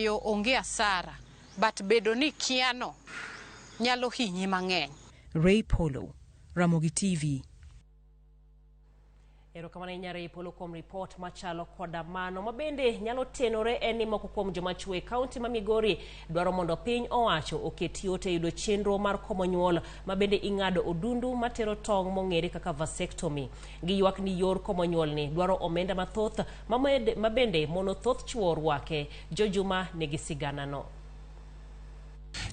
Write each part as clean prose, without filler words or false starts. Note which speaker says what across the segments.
Speaker 1: kwayo onge asara, but bedo ni kiano nyalo hinyi mang'eny.
Speaker 2: Ray Polo, Ramogi TV.
Speaker 3: Erokamano inyare Polo kuom report machalo koda mano mabende nyalo tenore en ni moko kuom joma chwo e kaunti ma Migori dwaro mondo piny owacho oket yot e yudo chenro mar komo nyuol mabende ing'ado odundu matero tong' mong'ere kaka vasectomy. Giywak ni yor komo nyuol ni dwaro omenda mathoth mabende mono thoth chwo rwake. Jojuma nigi sigana no.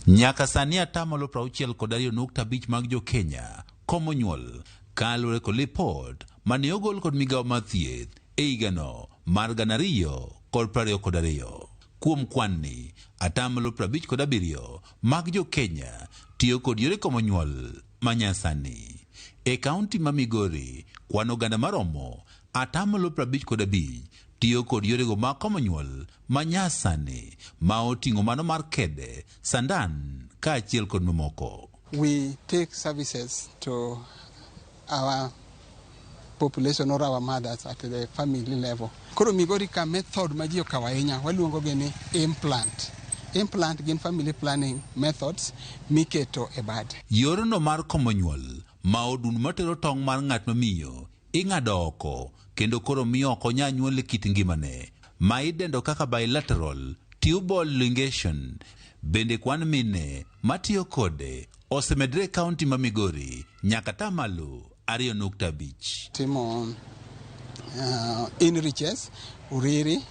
Speaker 4: Nyaka sani 62.5% mag jo Kenya komo nyuol kaluwore kod lipot mane ogol kod migawo mar thieth e higano mar 2022. Kuom kwan ni 57% mag jo Kenya tiyo kod yore komo nyuol manyasani. E kaunti ma Migori kwan oganda maromo 55% tiyo kod yore go mag komo nyuol manyasani ma oting'o mano mar kede, sandan kaachiel kod mamoko.
Speaker 5: We take services to our population or our mothers at the family level. Koro Migori ka method ma ji okawo ahinya waluongo gi ni implant. Implant gin family planning methods miketo e bad.
Speaker 4: Yorno mar komo nyuol ma odundu matero tong' mar ng'at mamiyo ing'ado oko kendo koro miyo ok onyal nyuol e kit ngimane ma idendo kaka bilateral tubal ligation. Bende kwan mine matiyo kode osemedre kaunti ma Migori nyaka 2.5%.
Speaker 5: Timo in riches, Uriri,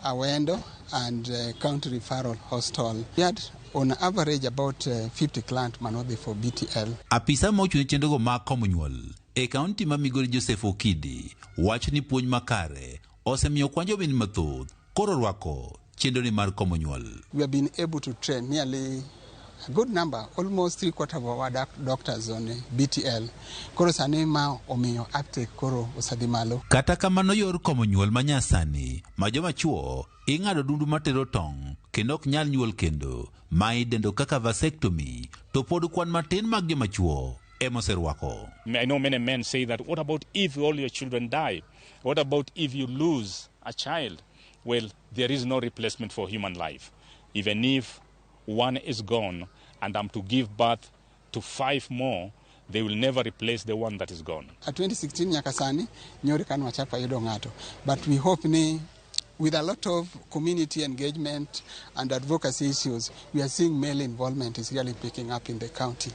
Speaker 5: Awendo, and county referral hospital. We had on average about 50 clients manodhi for BTL.
Speaker 4: Apisa mochune chendogo mag komo nyuol e kaunti ma Migori Joseph Okidi wacho ni puonj makare osemiyo kwanjo bin mathoth koro rwako chendoni mar komo nyuol.
Speaker 5: We have been able to train nearly a good number, almost 3/4 of our doctors on BTL. Koro sani ma omiyo uptake koro osadhi malo.
Speaker 4: Kata kamano yor komo nyuol manyasani ma joma chuo ing'ado dundu matero tong' kendo ok nyal nyuol kendo ma idendo kaka vasectomy to pod kwan matin mag joma chuo emoserwako.
Speaker 6: I know many men say that what about if all your children die? What about if you lose a child? Well, there is no replacement for human life. Even if one is gone and I'm to give birth to 5 more, they will never replace the one that is gone.
Speaker 5: At 2016 nyakasani nyori kanwa chapa yudo ng'ato, but we hope ni with a lot of community engagement and advocacy issues, we are seeing male involvement is really picking up in the county.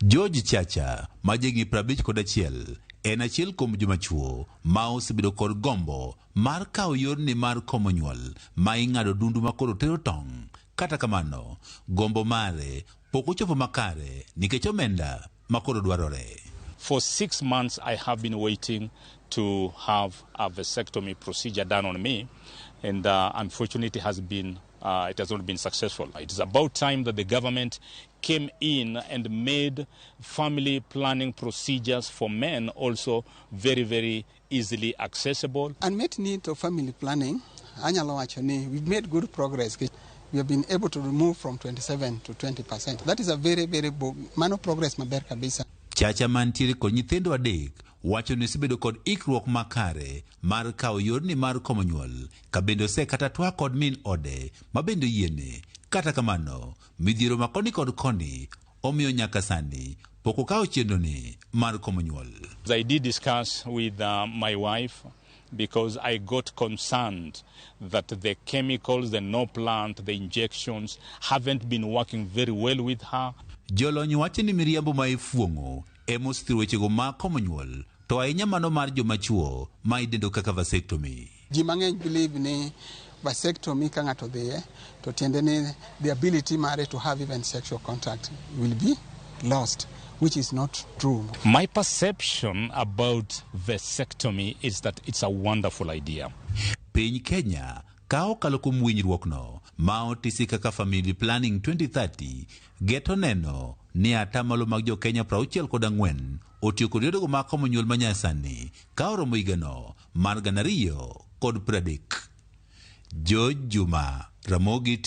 Speaker 4: George Chacha majegi 51 en achiel kuom joma chuo ma osebedo kod gombo mar kawo yorni mar komo nyuol ma ing'ado dundu makoro tero tong'. Kata kamano gombo mare pok ochopo makare nikech omenda makoro dwarore.
Speaker 6: For 6 months I have been waiting to have a vasectomy procedure done on me, and unfortunately it has not been successful. It is about time that the government came in and made family planning procedures for men also very, very easily accessible.
Speaker 5: Unmet need of family planning, anyalo wacho ni we've made good progress. We have been able to remove from 27 to 20%. That is a very, very mano progress maber kabisa.
Speaker 4: Chacha mantiere kod nyithindo adek wacho ni sibedo kod ikruok makare mar kawo yorni mar komo nyuol ka bende osekata twak kod min ode mabende yiene. Kata kamano midhiero makoni kod koni omiyo nyaka sani pok okawo chendoni mar komo nyuol.
Speaker 6: I did discuss with my wife because I got concerned that the chemicals, the no plant, the injections haven't been working very well with her.
Speaker 4: Jolony wacho ni miriambo ma ifuong'o emosithiro wechego mag komo nyuol to ahinya mano mar joma chuo ma idendo kaka vasectomy.
Speaker 5: Ji mang'eny believe ni vasectomy ka ng'ato dhiye to tiende ni the ability mare to have even sexual contact will be lost, which is not true.
Speaker 6: My perception about vasectomy is that it's a wonderful idea.
Speaker 4: Piny Kenya ka okalo kuom winjruokno ma otisi kaka Family Planning 2030 geto neno ni atamalo mag jo Kenya 64 otiyo kod yore mag komo nyuol manyasani ka oromo higano mar 2030. Jojuma, Ramogi.